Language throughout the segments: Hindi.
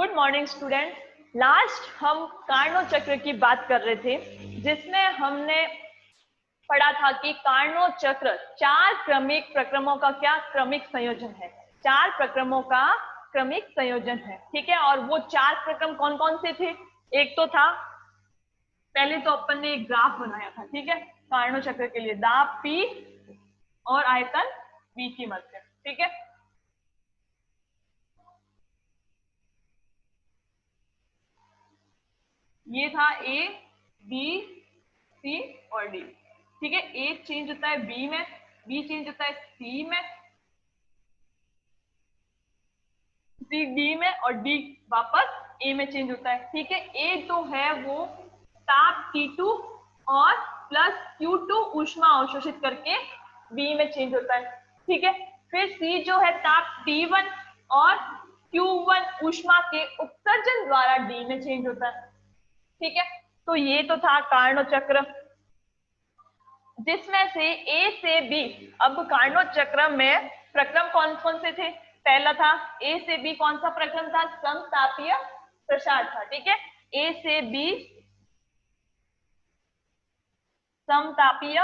Good morning student. लास्ट हम कार्नो चक्र की बात कर रहे थे, जिसमें हमने पढ़ा था कि कार्नो चक्र 4 क्रमिक प्रक्रमों का क्या क्रमिक संयोजन है। 4 प्रक्रमों का क्रमिक संयोजन है, ठीक है। और वो 4 प्रक्रम कौन कौन से थे? एक तो था, पहले तो अपन ने एक ग्राफ बनाया था, ठीक है, कार्नो चक्र के लिए दाब P और आयतन V की मध्य, ठीक है। ये था A, B, C और D, ठीक है। A चेंज होता है B में, B चेंज होता है C में, C D में और D वापस A में चेंज होता है, ठीक है। A जो है वो ताप T2 और प्लस Q2 ऊष्मा अवशोषित करके B में चेंज होता है, ठीक है। फिर C जो है ताप T1 और Q1 ऊष्मा के उत्सर्जन द्वारा D में चेंज होता है, ठीक है। तो ये तो था कार्नो चक्र, जिसमें से A से B। अब कार्नो चक्र में प्रक्रम कौन कौन से थे? पहला था A से B, कौन सा प्रक्रम था? समतापीय प्रसार था, ठीक है। A से B समतापीय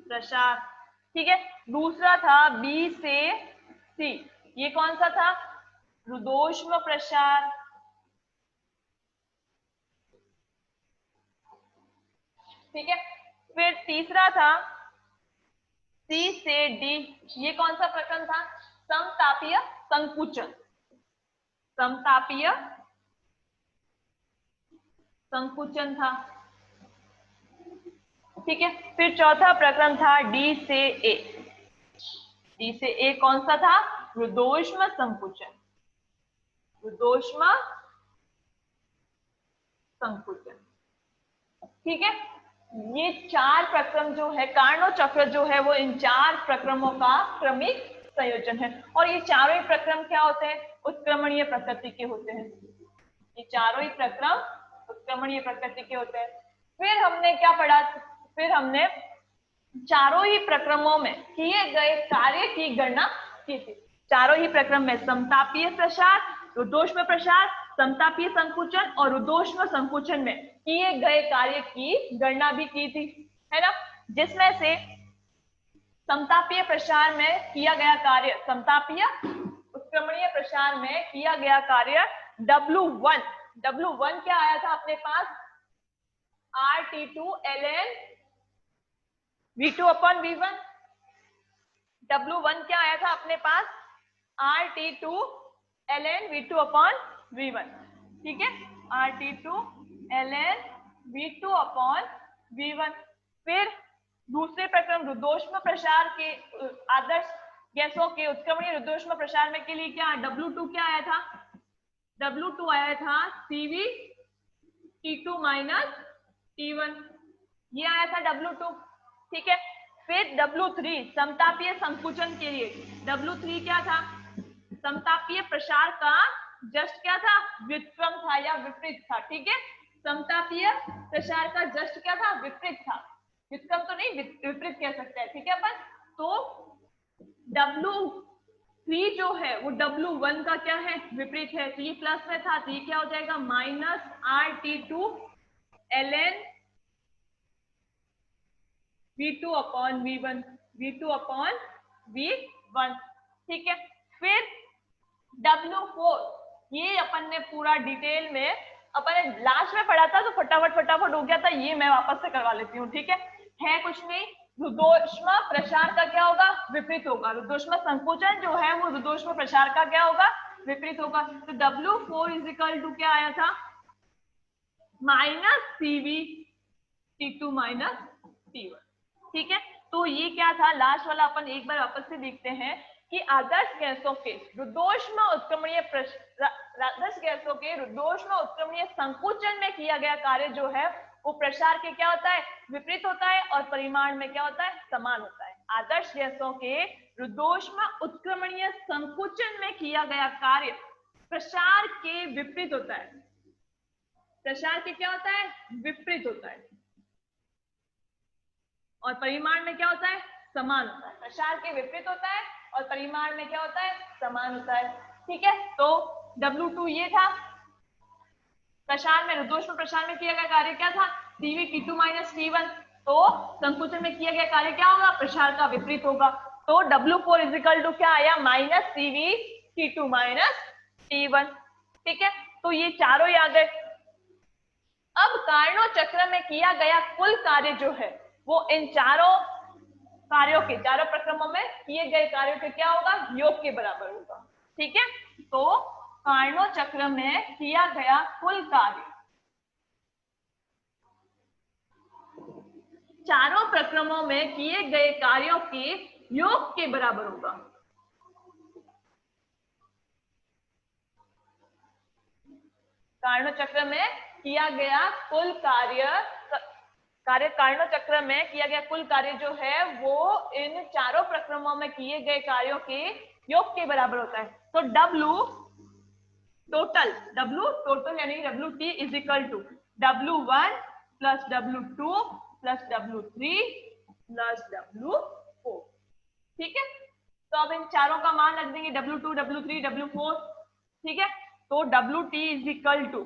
प्रसार, ठीक है। दूसरा था B से C, ये कौन सा था? रुद्धोष्म प्रसार, ठीक है। फिर तीसरा था C से D, ये कौन सा प्रक्रम था? समतापीय संकुचन, समतापीय संकुचन था, ठीक है। फिर चौथा प्रक्रम था D से A, D से A कौन सा था? रुद्धोष्म संकुचन, रुद्धोष्म संकुचन, ठीक है। ये 4 प्रक्रम जो है, कार्नो चक्र जो है वो इन 4 प्रक्रमों का क्रमिक संयोजन है। और ये चारों ही प्रक्रम क्या होते हैं? उत्क्रमणीय प्रकृति के होते हैं। ये चारों ही प्रक्रम उत्क्रमणीय प्रकृति के होते हैं। फिर हमने क्या पढ़ा? फिर हमने चारों ही प्रक्रमों में किए गए कार्य की गणना की थी। चारों ही प्रक्रम में समतापीय प्रसार, रुद्धोष्म प्रसार, समतापीय संकुचन और रुद्धोष्म संकुचन में किए गए कार्य की गणना भी की थी, है ना। जिसमें से समतापीय प्रसार में किया गया कार्य, समतापीय उत्क्रमणीय प्रसार में किया गया कार्य W1, W1 क्या आया था अपने पास? RT2 ln V2 अपन V1। W1 क्या आया था अपने पास? RT2 ln V2 upon V1, ठीक है। RT2 ln V2 upon V1। फिर दूसरे प्रक्रम रुद्धोष्म प्रसार के आदर्श गैसों के उत्क्रमणीय रुद्धोष्म प्रसार में के लिए क्या W2 क्या आया था? W2 आया था CV T2 माइनस T1, ये आया था W2, ठीक है। फिर W3 समतापीय संकुचन के लिए, W3 क्या था? समतापीय प्रसार का जस्ट क्या था? व्युत्क्रम था या विपरीत था, ठीक है। समतापीय प्रसार का जस्ट क्या था? विपरीत था, व्युत्क्रम तो नहीं, विपरीत कह सकते हैं, ठीक है अपन। तो W3 जो है वो W1 का क्या है? विपरीत है, तो ये प्लस में था, तो ये क्या हो जाएगा? Minus RT2 ln V2 upon V1, V2 upon V1, ठीक है। फिर W4, ये अपन ने पूरा डिटेल में अपन ने लास्ट में पढ़ा था, तो फटाफट हो गया था, ये मैं वापस से करवा लेती हूँ, ठीक है कुछ नहीं। रुद्धोष्म प्रसार का क्या होगा? विपरीत होगा। रुद्धोष्म संकुचन जो है वो रुद्धोष्म प्रसार का क्या होगा? विपरीत होगा। तो W4 इज इक्वल टू क्या आया था? Minus CV T2 minus T1, ठीक है। तो ये क्या था लास्ट वाला? अपन एक बार वापस से देखते हैं कि आदर्श गैसों के रुद्धोष्म उत्क्रमणीय आदर्श गैसों के रुद्धोष्म उत्क्रमणीय संकुचन में किया गया कार्य जो है वो प्रसार के क्या होता है? विपरीत होता है, और परिमाण में क्या होता है? समान होता है। आदर्श गैसों के रुद्धोष्म उत्क्रमणीय संकुचन में किया गया कार्य प्रसार के विपरीत होता है, प्रसार के क्या होता है? विपरीत होता है, और परिमाण में क्या होता है? समान होता है। प्रसार के विपरीत होता है, और परिमाण में क्या होता है, समान होता है। ठीक है, तो W2 ये था। प्रसार में, रुद्धोष्म प्रसार में किया गया कार्य क्या था, CV T2 माइनस T1। तो संकुचन में किया गया कार्य क्या होगा, प्रसार का विपरीत होगा। तो W4 इजिकल टू क्या आया, minus CV T2 minus T1। ठीक है, तो ये चारों ही आ गए। अब कार्नोट चक्र में किया गया कुल कार्य जो है वो इन चारों कार्यों के, चारों प्रक्रमों में किए गए कार्यों के क्या होगा, योग के बराबर होगा। ठीक है, तो कार्नोट चक्र में किया गया कुल कार्य चारों प्रक्रमों में किए गए कार्यों के योग के बराबर होगा। कार्नोट चक्र में किया गया कुल कार्य कार्नोट चक्र में किया गया कुल कार्य जो है वो इन चारों प्रक्रमों में किए गए कार्यों के योग के बराबर होता है। तो W टोटल यानी WT is equal to W1 plus W2 plus W3 plus W4। ठीक है, तो अब इन चारों का मान रख देंगे, W2 W3 W4। ठीक है, तो WT is equal to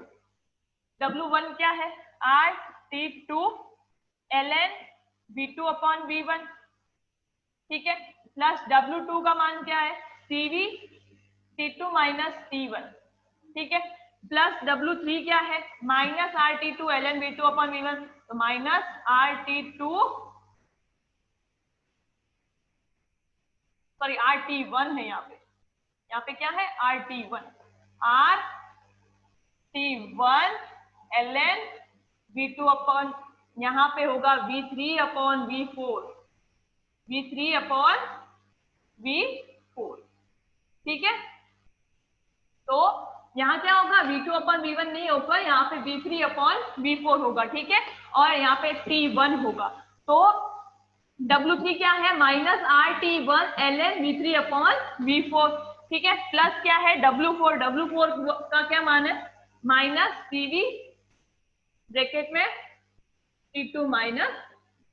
W1 क्या है, RT2 ln V2 upon V1। ठीक है, प्लस W2 का मान क्या है, CV T2 माइनस T1। ठीक है, प्लस W3 क्या है, minus RT2 ln V2 upon V1। तो माइनस RT2 सॉरी RT1 है, यहाँ पे क्या है, RT1 ln V2 अपॉन, यहाँ पे होगा V3 upon V4, V3 upon V4। ठीक है, तो यहाँ क्या होगा, V2 अपॉन V1 नहीं होगा, यहाँ पे V3 अपॉन V4 होगा। ठीक है, और यहाँ पे T1 होगा। तो W3 क्या है, minus RT1 ln V3 upon V4। ठीक है, प्लस क्या है W4 का क्या मान है, माइनस CV ब्रैकेट में T2 minus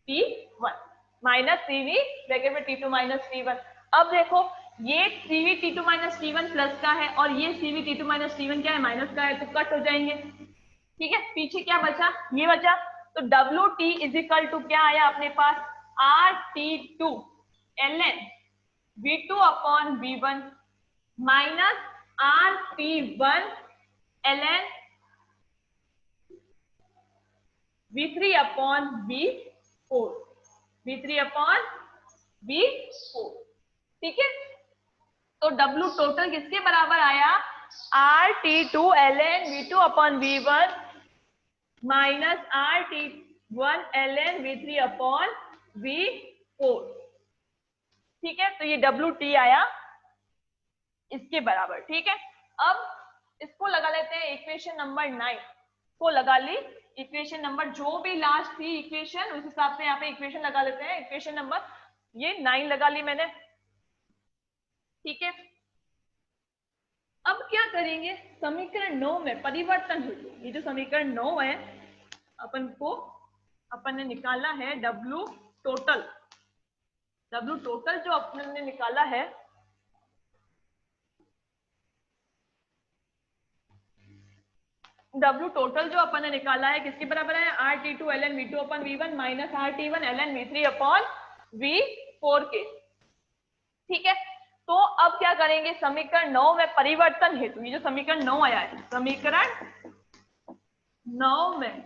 T1, minus CV bracket में T2 माइनस T1। अब देखो ये CV T2 minus T1 plus का है और ये CV T2 माइनस T1 क्या है, माइनस का है, तो कट हो जाएंगे। ठीक है, पीछे क्या बचा, ये बचा। तो WT इज इक्वल टू क्या आया अपने पास, RT2 ln V2 upon V1 minus RT1 ln V3 upon V4, V3 upon V4। ठीक है, तो W टोटल किसके बराबर आया, RT2 ln V2 upon V1 minus RT1 ln V3 upon V4। ठीक है, तो ये WT आया इसके बराबर। ठीक है, अब इसको लगा लेते हैं इक्वेशन नंबर 9 को लगा ली, इक्वेशन नंबर जो भी लास्ट थी इक्वेशन उस हिसाब से यहाँ पे इक्वेशन लगा लेते हैं। इक्वेशन नंबर ये 9 लगा ली मैंने। ठीक है, अब क्या करेंगे, समीकरण 9 में परिवर्तन हेतु, ये जो समीकरण 9 है अपन ने निकाला है W टोटल जो अपन ने निकाला है W टोटल जो अपन ने निकाला है किसके बराबर है, RT2 ln V2 upon V1 minus RT1 ln V3 upon V4 के। ठीक है, तो अब क्या करेंगे, समीकरण 9 में परिवर्तन हेतु, ये जो समीकरण 9 आया है, समीकरण 9 में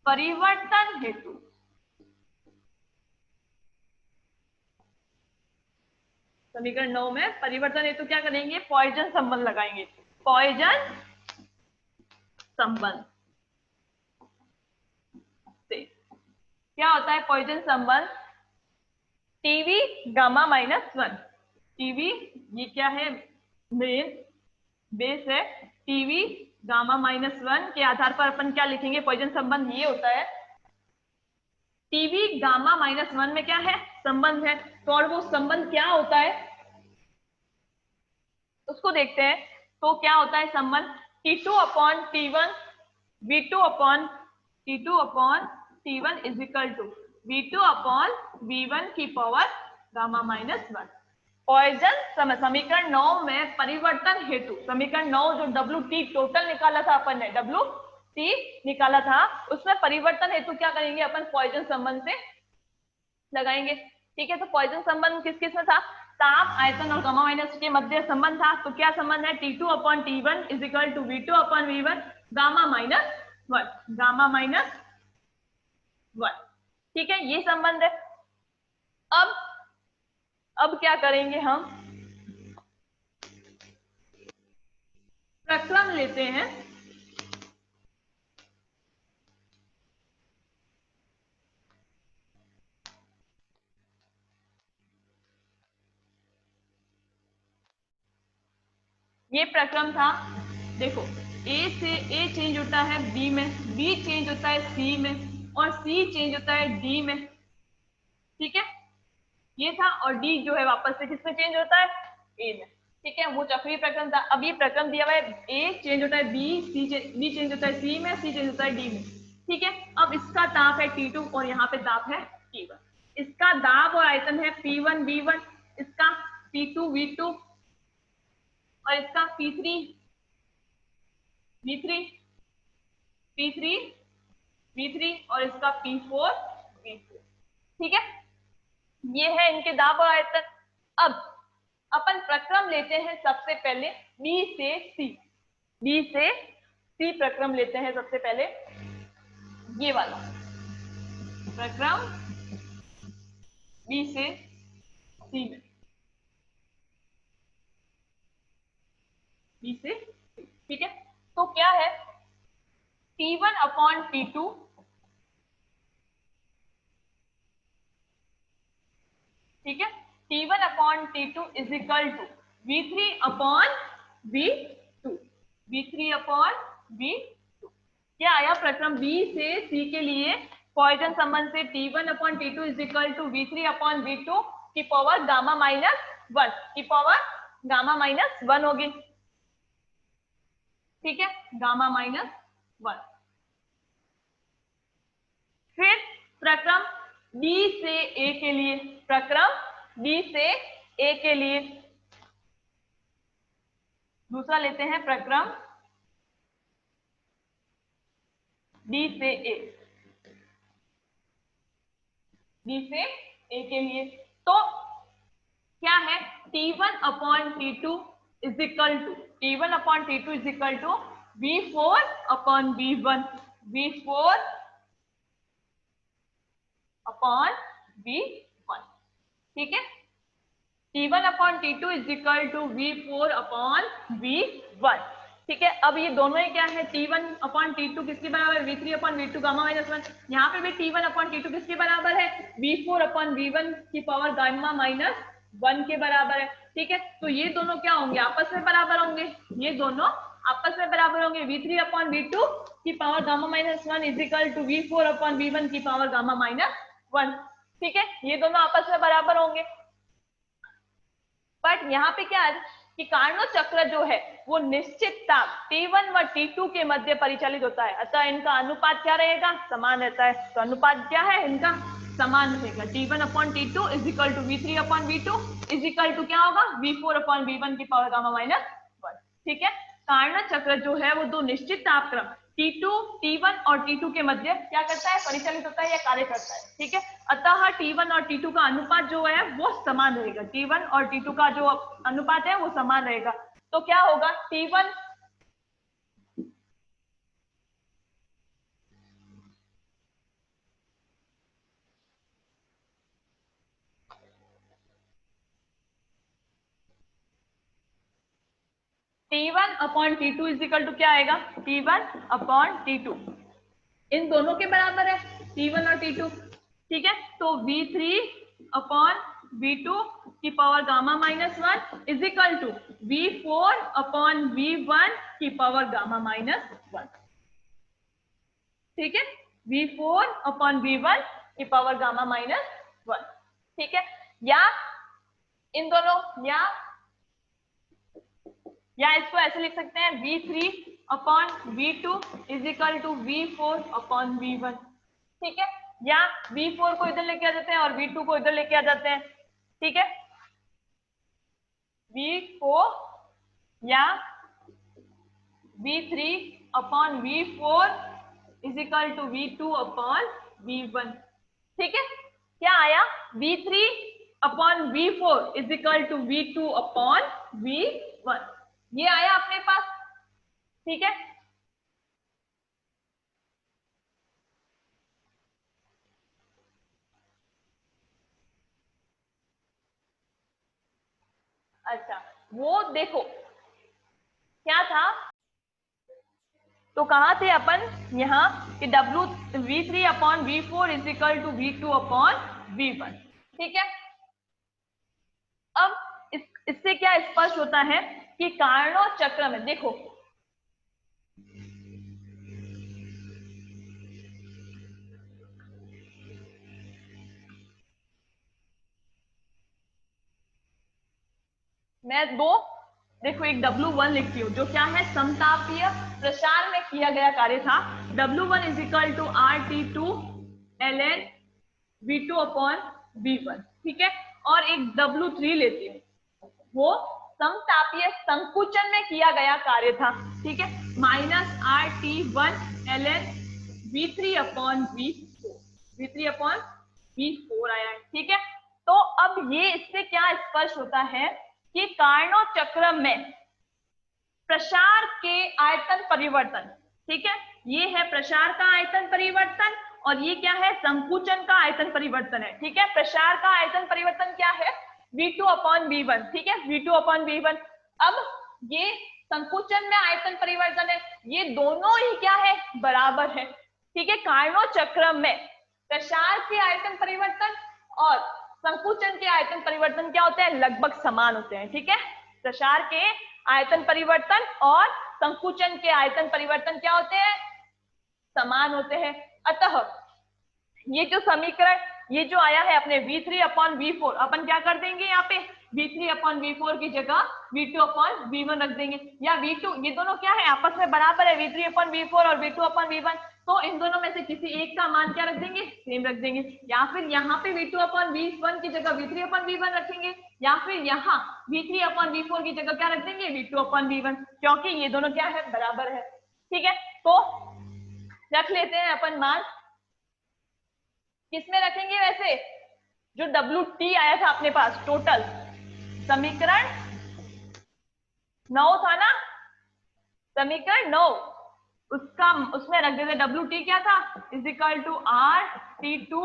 परिवर्तन हेतु समीकरण 9 में परिवर्तन हेतु क्या करेंगे, पॉइजन संबंध लगाएंगे। पॉइजन संबंध से क्या होता है, पॉइजन संबंध, टीवी गामा माइनस 1, टीवी ये क्या है, मेन बेस है, टीवी गामा माइनस 1 के आधार पर अपन क्या लिखेंगे, पॉइजन संबंध ये होता है, टीवी गामा माइनस 1 में क्या है, संबंध है। तो और वो संबंध क्या होता है उसको देखते हैं। तो क्या होता है संबंध, T2 upon T1 V2 upon T2 upon T1 is equal to V2 upon V1 की पावर गामा माइनस 1। पॉइजन समीकरण 9 में परिवर्तन हेतु, समीकरण 9 जो WT टोटल निकाला था अपन ने, WT निकाला था, उसमें परिवर्तन हेतु क्या करेंगे अपन, पॉइजन संबंध से लगाएंगे। ठीक है, तो पॉइजन संबंध किस किस में था, ताप, आयतन और गामा माइनस के मध्य संबंध था। तो क्या संबंध है, T2/T1 is equal to V2/V1 gamma minus 1, gamma minus 1। ठीक है, ये संबंध है। अब क्या करेंगे, हम प्रक्रम लेते हैं। ये प्रक्रम था, देखो A से A चेंज होता है B में, B चेंज होता है C में, और C चेंज होता है D में। ठीक है, ये था, और D जो है वापस से किसमें चेंज होता है, A में। ठीक है, वो चक्रीय प्रक्रम था। अब ये प्रक्रम दिया हुआ है, A चेंज होता है B, B चेंज होता है C में, C चेंज होता है D में। ठीक है, अब इसका ताप है T2 और यहाँ पे ताप है T1। इसका दाब और आयतन है P1 V1, इसका P2 V2, और इसका P3 V3, P3 V3, और इसका P4 V4। ठीक है, ये है इनके दाब और आयतन। अब अपन प्रक्रम लेते हैं सबसे पहले B से C, B से C प्रक्रम लेते हैं सबसे पहले, ये वाला प्रक्रम B से C में, B से C। ठीक है, तो क्या है, T1/T2 ठीक है, T1/T2 is equal to V3/V2, V3/V2। क्या आया, प्रक्रम B से C के लिए पॉइजन संबंध से T1/T2 is equal to V3/V2 की पावर गामा माइनस 1 की पावर गामा माइनस 1 होगी। ठीक है, गामा माइनस 1। फिर प्रक्रम B से A के लिए, प्रक्रम B से A के लिए दूसरा लेते हैं प्रक्रम B से A, B से A के लिए। तो क्या है, T1/T2 is equal to T1/T2 is equal to V4/V1, V4/V1। ठीक है, T1/T2 is equal to V4/V1। ठीक है, अब ये दोनों ही क्या है, T1/T2 किसके बराबर है, V3/V2 गामा माइनस 1। यहाँ पे भी T1/T2 किसके बराबर है, V4/V1 की पावर गामा माइनस 1 के बराबर है। ठीक है, तो ये दोनों क्या होंगे, आपस में बराबर होंगे, ये दोनों आपस में बराबर होंगे। V3/V2 की power gamma minus 1 is equal to V4/V1 की पावर गामा माइनस 1। ठीक है, ये दोनों आपस में बराबर होंगे। बट यहाँ पे क्या है कि कार्नो चक्र जो है वो निश्चित ताप T1 व T2 के मध्य परिचालित होता है, अतः इनका अनुपात क्या रहेगा, समान रहता है। तो अनुपात क्या है इनका, समान रहेगा। T1/T2 is equal to V3/V2 is equal to क्या होगा, V4/V1 की पावर गामा माइनस 1। ठीक है, कार्नो चक्र जो है वो दो निश्चित तापक्रम T2, T1 और T2 के मध्य क्या करता है, परिचालित होता है या कार्य करता है। ठीक है, अतः T1 और T2 का अनुपात जो है वो समान रहेगा, T1 और T2 का जो अनुपात है वो समान रहेगा। तो क्या होगा, T1 T1/T2 is equal to क्या आएगा, T1/T2 इन दोनों के बराबर है, T1 और T2। ठीक है, तो V3/V2 की power gamma minus 1 is equal to V4/V1 की पावर गामा माइनस 1। ठीक है, V4/V1 की पावर गामा माइनस 1। ठीक है, या इन दोनों, या इसको ऐसे लिख सकते हैं V3/V2 is equal to V4/V1। ठीक है, या V4 को इधर लेके आ जाते हैं और V2 को इधर लेके आ जाते हैं। ठीक है, V4 या V3/V4 is equal to V2/V1। ठीक है, क्या आया? V3/V4 is equal to V2/V1, ये आया अपने पास। ठीक है, अच्छा वो देखो क्या था, तो कहा थे अपन यहाँ कि V3/V4 is equal to V2/V1। ठीक है, अब इससे क्या स्पष्ट होता है कि कार्नोट चक्र में देखो, मैं देखो एक W1 लिखती हूँ जो क्या है, समतापीय प्रसार में किया गया कार्य था। W1 is equal to RT2 ln V2/V1। ठीक है, और एक W3 लेती हूँ, वो समतापीय संकुचन में किया गया कार्य था। ठीक है, -RT1 ln V3/V4 आया है। ठीक है, तो अब ये इससे क्या स्पष्ट होता है कि कार्नोट चक्र में प्रसार के आयतन परिवर्तन, ठीक है, ये है प्रसार का आयतन परिवर्तन और ये क्या है, संकुचन का आयतन परिवर्तन है। ठीक है, प्रसार का आयतन परिवर्तन क्या है, V2/V1। ठीक है, V2/V1। अब ये संकुचन में आयतन परिवर्तन है, ये दोनों ही क्या है, बराबर है। ठीक है, कार्नोट चक्र में प्रसार के आयतन परिवर्तन और संकुचन के आयतन परिवर्तन क्या होते हैं, लगभग समान होते हैं। ठीक है, प्रसार के आयतन परिवर्तन और संकुचन के आयतन परिवर्तन क्या होते हैं, समान होते हैं। अतः ये जो समीकरण ये जो आया है अपने V3/V4, अपन क्या कर देंगे यहाँ पे, V3/V4 की जगह V2/V1 रख देंगे, या V2, ये दोनों क्या है, आपस में बराबर है, V3/V4 और V2/V1, तो इन दोनों में से किसी एक का मान क्या रख देंगे, सेम रख देंगे, या फिर यहाँ पे V2/V1 की जगह V3/V1 रखेंगे, या फिर यहाँ V3/V4 की जगह क्या रख देंगे, V2/V1, क्योंकि ये दोनों क्या है, बराबर है। ठीक है, तो रख लेते हैं अपन मान, किसमें रखेंगे वैसे, जो WT आया था अपने पास टोटल, समीकरण 9 था ना, समीकरण 9, उसमें रख देते WT क्या था, is equal to RT2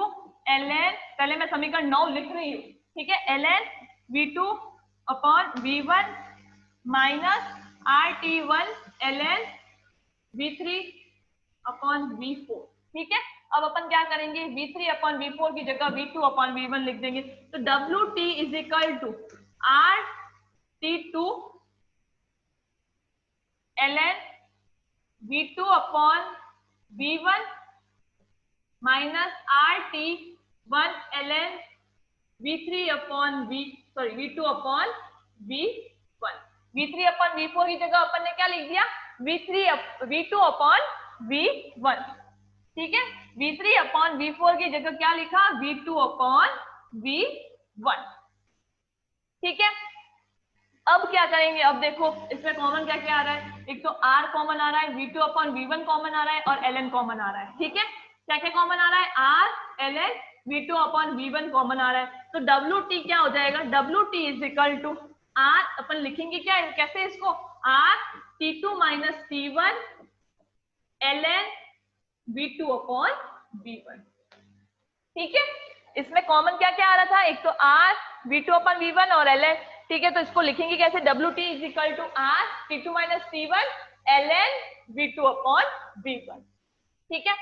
ln, पहले मैं समीकरण 9 लिख रही हूँ। ठीक है, ln V2/V1 minus RT1 ln V3/V4। ठीक है, अब अपन क्या करेंगे, V3/V4 की जगह V2/V1 लिख देंगे, तो WT is equal to RT2 ln V2/V1 minus RT1 ln V2/V1। V3/V4 की जगह अपन ने क्या लिख दिया, V2/V1। ठीक है, V3/V4 की जगह क्या लिखा, V2/V1। ठीक है, अब क्या करेंगे, अब देखो इसमें कॉमन क्या क्या आ रहा है, एक तो R कॉमन आ रहा है, V2/V1 कॉमन आ रहा है और ln कॉमन आ रहा है। ठीक है, क्या क्या कॉमन आ रहा है, R ln V2/V1 कॉमन आ रहा है, तो WT क्या हो जाएगा, WT is equal to R, अपन लिखेंगे क्या, कैसे इसको, RT2 minus T1 ln V2/V1। ठीक है, इसमें कॉमन क्या क्या आ रहा था, एक तो R V2/V1 और ln। ठीक है, तो इसको लिखेंगे कैसे, WT is equal to RT2 minus T1 ln V2/V1। ठीक है,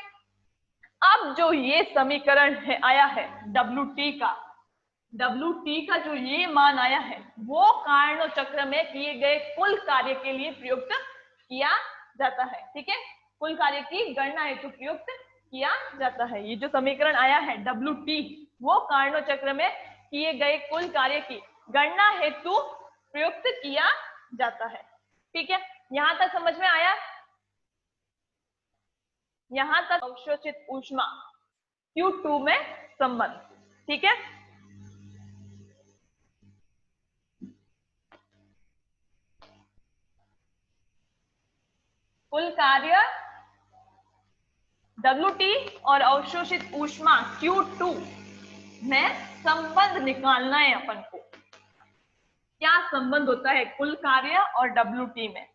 अब जो ये समीकरण है आया है WT का जो ये मान आया है, वो कार्नोट चक्र में किए गए कुल कार्य के लिए प्रयुक्त किया जाता है। ठीक है, कुल कार्य की गणना हेतु प्रयुक्त किया जाता है। ये जो समीकरण आया है WT, वो कार्नोट चक्र में किए गए कुल कार्य की गणना हेतु प्रयुक्त किया जाता है। ठीक है, यहां तक समझ में आया, यहां तक अवशोषित ऊष्मा Q2 में संबंध। ठीक है, कुल कार्य WT और अवशोषित ऊष्मा Q2 में संबंध निकालना है अपन को। क्या संबंध होता है कुल कार्य और WT में?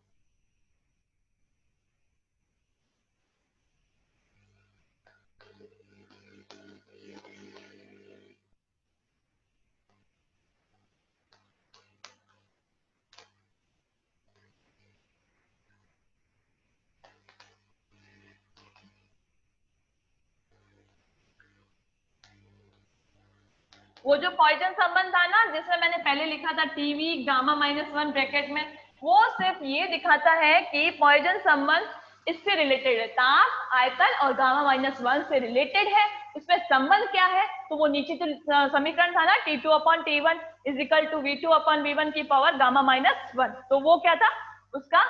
वो जो पॉइजन संबंध था ना, जिसमें मैंने पहले लिखा था टीवी गामा -1 ब्रैकेट में, वो सिर्फ ये दिखाता है कि पॉइजन संबंध इससे रिलेटेड है, ताप, आयतन और गामा -1 से रिलेटेड है। उसमें संबंध क्या है? तो वो नीचे जो समीकरण था ना, T2/T1 = V2/V1 की पावर गामा -1, तो वो क्या था? उसका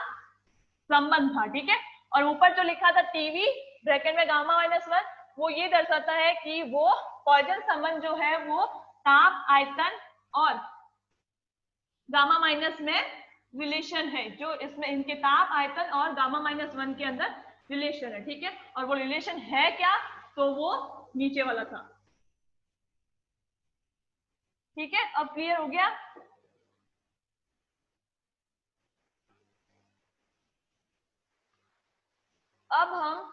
संबंध था। ठीक है। और ऊपर जो लिखा था टीवी ब्रैकेट में गामा -1, वो ये दर्शाता है कि वो पॉइजन संबंध जो है वो ताप, आयतन और गामा माइनस में रिलेशन है, जो इसमें इनके ताप, आयतन और गामा -1 के अंदर रिलेशन है। ठीक है। और वो रिलेशन है क्या? तो वो नीचे वाला था। ठीक है। अब क्लियर हो गया? अब हम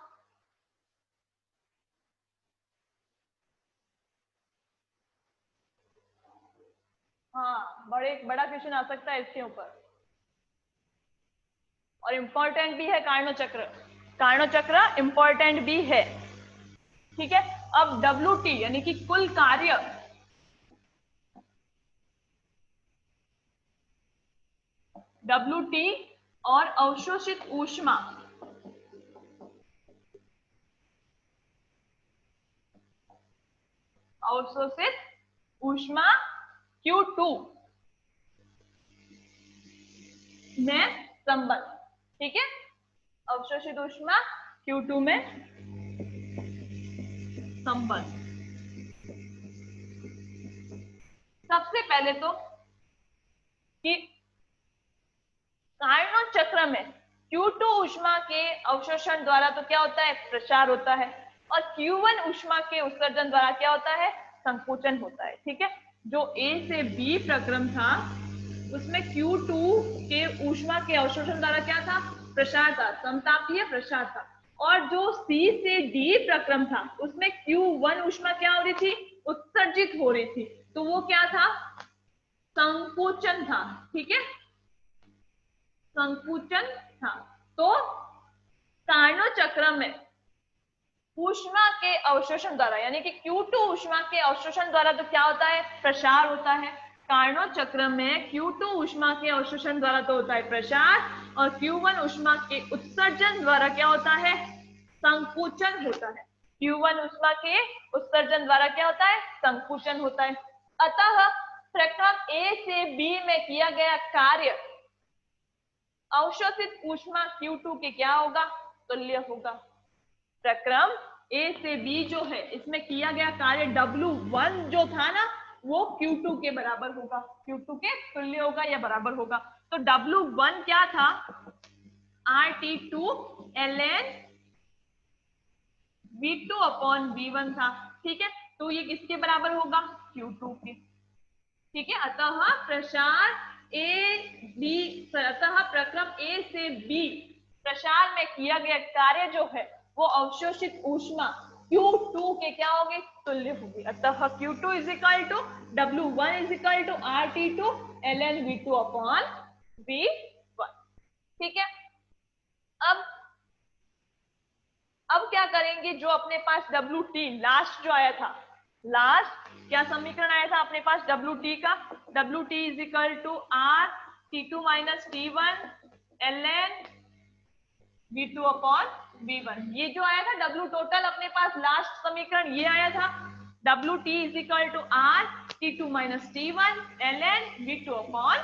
बड़ा क्वेश्चन आ सकता है इसके ऊपर, और इंपॉर्टेंट भी है। कार्नो चक्र इंपॉर्टेंट भी है। ठीक है। अब WT यानी कि कुल कार्य, WT और अवशोषित ऊष्मा, Q2 में संबंध। ठीक है। अवशोषित ऊष्मा Q2 में संबंध। सबसे पहले तो कि कार्नो चक्र में Q2 ऊष्मा के अवशोषण द्वारा तो क्या होता है? प्रसार होता है। और Q1 ऊष्मा के उत्सर्जन द्वारा क्या होता है? संकोचन होता है। ठीक है। जो A से B प्रक्रम था, उसमें Q2 के ऊष्मा के अवशोषण द्वारा क्या था? प्रसार था, समतापीय प्रसार था। और जो C से D प्रक्रम था, उसमें Q1 ऊष्मा क्या हो रही थी? उत्सर्जित हो रही थी। तो वो क्या था? संकोचन था। ठीक है। संकुचन था। तो कार्नो चक्र में ऊष्मा के अवशोषण द्वारा, यानी कि Q2 ऊष्मा के अवशोषण द्वारा तो क्या होता है? प्रसार होता है। कार्नो चक्र में Q2 ऊष्मा के अवशोषण द्वारा तो होता है प्रसार, और Q1 ऊष्मा के उत्सर्जन द्वारा क्या होता है? संकुचन होता है। Q1 ऊष्मा के उत्सर्जन द्वारा क्या होता है? संकुचन होता है। अतः प्रक्रम A से B में किया गया कार्य अवशोषित ऊष्मा Q2 के क्या होगा? तुल्य होगा। प्रक्रम A से B जो है, इसमें किया गया कार्य W1 जो था ना, वो Q2 के बराबर होगा, Q2 के तुल्य होगा या बराबर होगा। तो W1 क्या था? RT2 ln V2/V1 था। ठीक है। तो ये किसके बराबर होगा? Q2 के। ठीक है। अतः प्रक्रम A से B प्रसार में किया गया कार्य जो है वो अवशोषित ऊष्मा Q2 के क्या होगी? तुल्य होगी। अतः Q2 = W1 = RT2 ln V2/V1। ठीक है। अब क्या करेंगे? जो अपने पास WT लास्ट जो आया था, लास्ट क्या समीकरण आया था अपने पास WT का? WT = RT2 - T1 ln V2/V1। ये जो आया था W टोटल, अपने पास लास्ट समीकरण ये आया था, WT = RT2 - T1 ln V2/V1।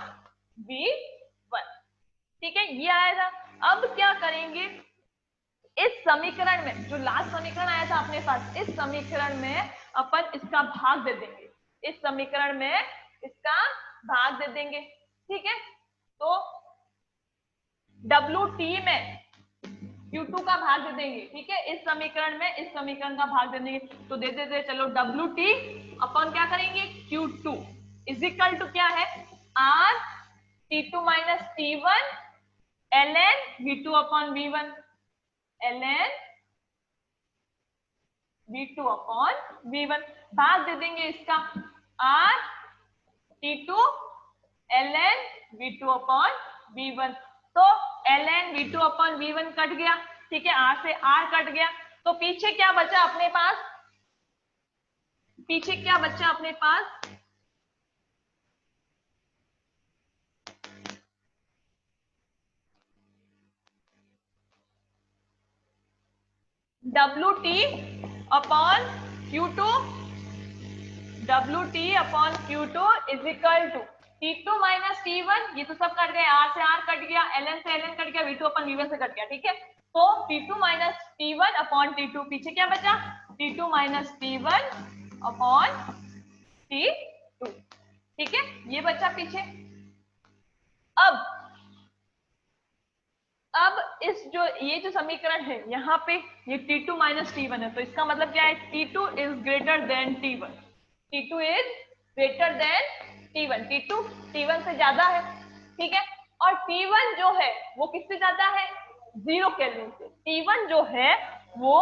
ठीक है। ये आया था। अब क्या करेंगे? इस समीकरण में जो लास्ट समीकरण आया था अपने पास, इस समीकरण में अपन इसका भाग दे देंगे, इस समीकरण में इसका भाग दे देंगे। ठीक है। तो WT में Q2 का भाग दे देंगे, ठीक है, इस समीकरण में इस समीकरण का भाग दे देंगे, तो दे देते चलो WT अपन क्या करेंगे Q2 इज इक्वल टू क्या है R T2 minus T1 ln V2 upon V1 ln V2 upon V1 भाग दे देंगे इसका R T2 ln V2 upon V1, तो ln V2 upon V1 cut गया, ठीक है, R से R कट गया, तो पीछे क्या बचा अपने पास, पीछे क्या बचा अपने पास, WT upon Q2, WT upon Q2 is equal to T2 minus T1, ये तो सब कट गए, R से R कट गया, ln से ln कट गया, V2 अपॉन V1 से कट गया, ठीक है, तो T2 minus T1 upon T2, पीछे क्या बचा T2 minus T1 upon T2, ठीक है, ये बचा पीछे। अब इस ये जो समीकरण है यहाँ पे ये T2 माइनस T1 है, तो इसका मतलब क्या है T2 is greater than T1, T2 is greater than T1, T2 T1 से ज्यादा है, ठीक है, और T1 जो है वो किससे ज्यादा है 0 केल्विन से, T1 जो है वो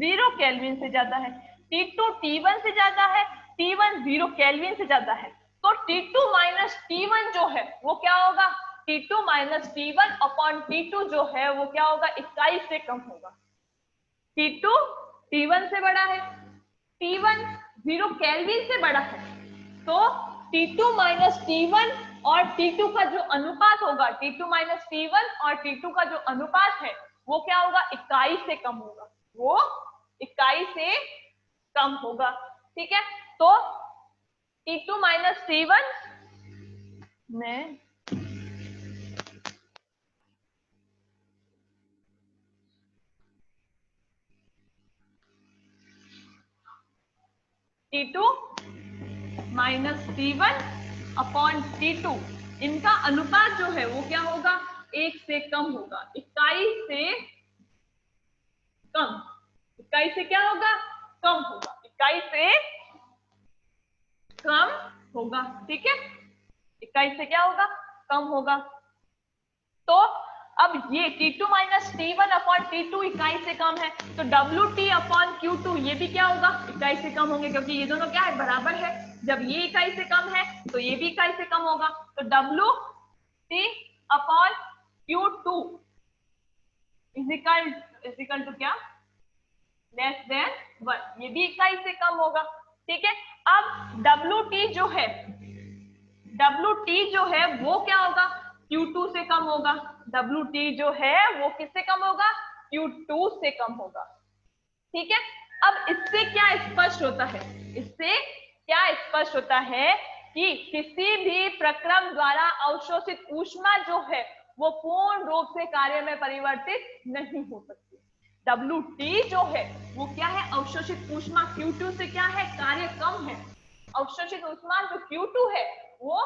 0 केल्विन से ज्यादा है, T2 T1 से ज्यादा है, T1 0 केल्विन से ज्यादा है, तो T2 माइनस T1 जो है वो क्या होगा T2 minus T1 upon T2 जो है वो क्या होगा 21 से कम होगा, T2 T1 से बड़ा है, T1 0 केल्विन से बड़ा है, तो T2 माइनस T1 और T2 का जो अनुपात होगा, T2 माइनस T1 और T2 का जो अनुपात है वो क्या होगा 21 से कम होगा, वो 21 से कम होगा, ठीक है, तो T2 माइनस T1 में T2 minus T1 upon T2 इनका अनुपात जो है वो क्या होगा 1 से कम होगा, 21 से कम, 21 से क्या होगा कम होगा, 21 से कम होगा, ठीक है, 21 से क्या होगा कम होगा, तो अब ये T2 minus T1 upon T2 21 से कम है, तो WT अपॉन Q2 ये भी क्या होगा 21 से कम होंगे, क्योंकि ये दोनों क्या है बराबर है, जब ये 21 से कम है तो ये भी 21 से कम होगा, तो WT upon Q2 is equal to क्या लेस देन 1, ये भी 21 से कम होगा, ठीक है, अब WT जो है वो क्या होगा Q2 से कम होगा, WT जो है वो किससे कम होगा Q2 से कम होगा, ठीक है, अब इससे क्या स्पष्ट होता है, इससे क्या स्पष्ट होता है कि किसी भी प्रक्रम द्वारा अवशोषित ऊष्मा जो है वो पूर्ण रूप से कार्य में परिवर्तित नहीं हो सकती, WT जो है वो क्या है अवशोषित ऊष्मा Q2 से क्या है कार्य कम है, अवशोषित ऊष्मा जो Q2 है वो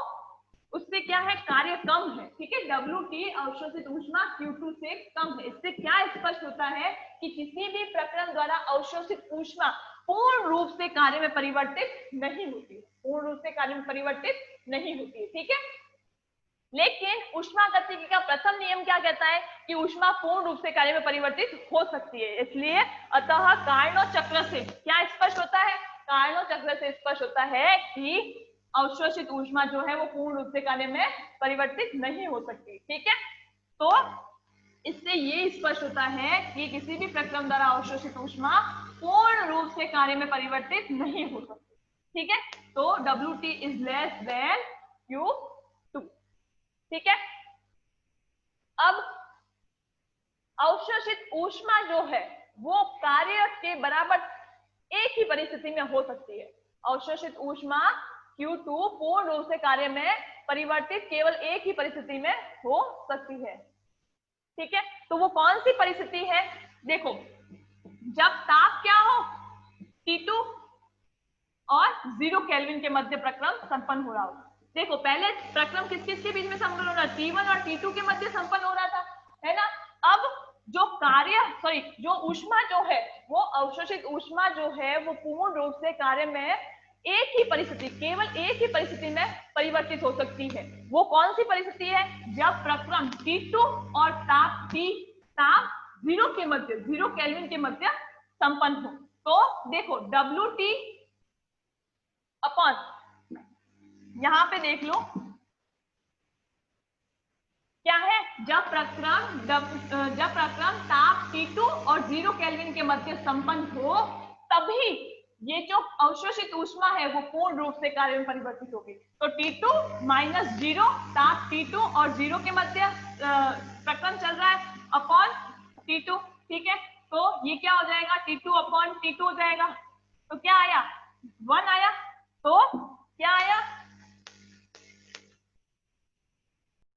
उससे क्या है कार्य कम है, ठीक है, WT अवशोषित ऊष्मा Q2 से कम है, इससे क्या स्पष्ट होता है कि किसी भी प्रक्रम द्वारा अवशोषित ऊष्मा पूर्ण रूप से कार्य में परिवर्तित नहीं होती, पूर्ण रूप से कार्य में परिवर्तित नहीं होती है, ठीक है, लेकिन ऊष्मागतिकी का प्रथम नियम क्या कहता है कि ऊष्मा पूर्ण रूप से कार्य में परिवर्तित हो सकती है, इसलिए अतः कार्नोट चक्र से क्या स्पष्ट होता है, कार्नोट चक्र से स्पष्ट होता है कि अवशोषित ऊष्मा जो है वो पूर्ण रूप से कार्य में परिवर्तित नहीं हो सकती, ठीक है, तो इससे ये स्पष्ट होता है कि किसी भी प्रक्रम द्वारा अवशोषित ऊष्मा पूर्ण रूप से कार्य में परिवर्तित नहीं हो सकती, ठीक है, तो WT is less than Q2, ठीक है, अब अवशोषित ऊष्मा जो है वो कार्य के बराबर एक ही परिस्थिति में हो सकती है, अवशोषित ऊष्मा Q2 पूर्ण रूप से कार्य में परिवर्तित केवल एक ही परिस्थिति में हो सकती है, ठीक है, तो वो कौन सी परिस्थिति है, देखो जब ताप क्या हो T2 और 0 केल्विन के मध्य प्रक्रम संपन्न हो रहा हो, देखो पहले प्रक्रम किस किस के बीच में संपन्न हो रहा था T1 और T2 के मध्य संपन्न हो रहा था, है ना, अब जो कार्य सॉरी जो ऊष्मा जो है वो अवशोषित ऊष्मा जो है वो पूर्ण रूप से कार्य में एक ही परिस्थिति केवल एक ही परिस्थिति में परिवर्तित हो सकती है। वो कौन सी परिस्थिति है? जब प्रक्रम T2 और ताप 0 के मध्य 0 केल्विन के मध्य संपन्न हो। तो देखो WT अपॉन यहां पे देख लो क्या है, जब प्रक्रम ताप T2 और 0 केल्विन के मध्य संपन्न हो तभी ये जो अवशोषित ऊष्मा है वो पूर्ण रूप से कार्य में परिवर्तित होगी। तो T2 माइनस 0 ताप T2 और 0 के मध्य प्रक्रम चल रहा है अपॉन T2, ठीक है। तो ये क्या हो जाएगा, T2 अपॉन T2 हो जाएगा। तो क्या आया 1 आया। तो क्या आया